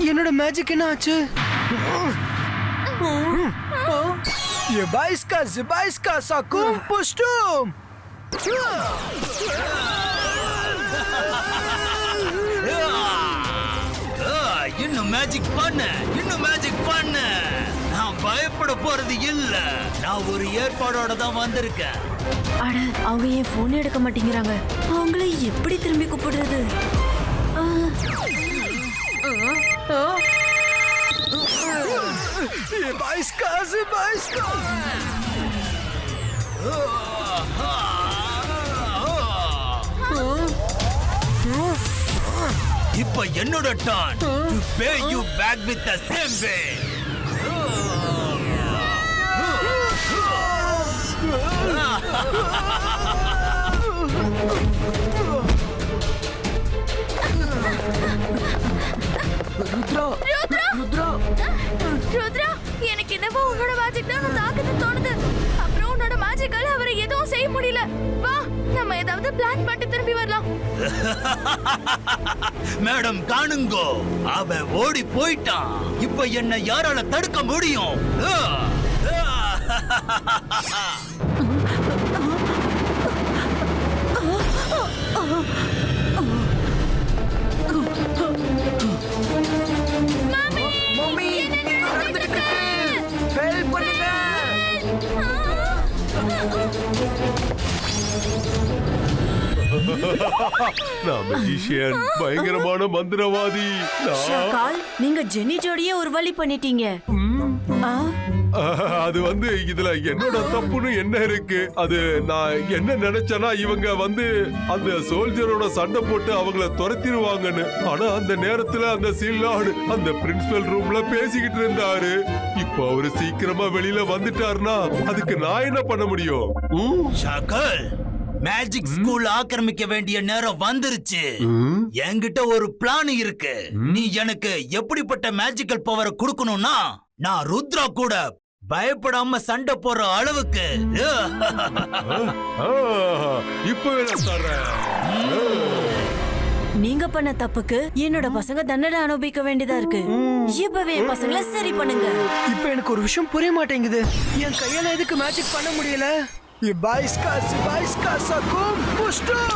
என்னோட மேஜிக் என்ன ஆச்சு? Jebajska, zebajska, sakum, pushtum! இன்னும் மேஜிக் பண்ணு, இன்னும் மேஜிக் பண்ணு. நான் பயப்பட போறது இல்ல. நான் ஒரு ஏற்பாடோட தான் வந்திருக்கேன். அட, அவங்க ஏன் போன் எடுக்க மாட்டேங்கிறாங்க? அவங்கள எப்படி திரும்பி கூப்பிடுறது? Jebajska, zebajska! இப்ப என்னோட turn to pay you back with the same way. Rudra, எனக்கு என்னவோ உன்னோட மேஜிக் தான் தாக்குது தோணுது. அப்புறம் உன்னோட மேஜிக்கால அவரை எதுவும் செய்ய முடியல. வா, நம்ம ஏதாவது பிளான் பண்ணிட்டு திரும்பி வரலாம். மேடம் காணுங்கோ, அவன் ஓடி போயிட்டான். இப்ப என்ன யாரால தடுக்க முடியும்? நான் மெஜிஷியன், பயங்கரமான மந்திரவாதி. ஷாக்கால், நீங்க ஜெனி ஜோடியே ஒரு வழி பண்ணிட்டீங்க. அது இதுல என்னோட தப்புன்னு என்ன இருக்கு? அது நான் என்ன நினைச்சேன்னா, இவங்க அந்த சோல்ஜரோட சண்டை போட்டு அவங்கள துரத்திடுவாங்கன்னு. ஆனா அந்த நேரத்துல அந்த சீல்லார்டு அந்த பிரின்சிபல் ரூம்ல பேசிக்கிட்டு இருந்தாரு. இப்போ அவரு சீக்கிரமா வெளியில வந்துட்டாருன்னா அதுக்கு நான் என்ன பண்ண முடியும்? ஷாக்கால், மேஜிக் ஸ்கூல் ஆக்கிரமிக்க வேண்டிய நேரம் வந்துருச்சு. என்கிட்ட ஒரு பிளான் இருக்கு. நீ எனக்கு எப்படிப்பட்ட மேஜிக்கல் பவரை கொடுக்கணும்னா, நான் ருத்ரா கூட பயப்படாம சண்டை போற அளவுக்கு இப்போ நீங்க பண்ண தப்புக்கு என்னோட பசங்க தண்டனை அனுபவிக்க வேண்டியதா இருக்கு. இப்பவே பசங்களை சரி பண்ணுங்க. இப்ப எனக்கு ஒரு விஷயம் புரிய மாட்டேங்குது. என் கையால எதுக்கு மேஜிக் பண்ண முடியல? Jebajska, zebajska, sakum, pushtum!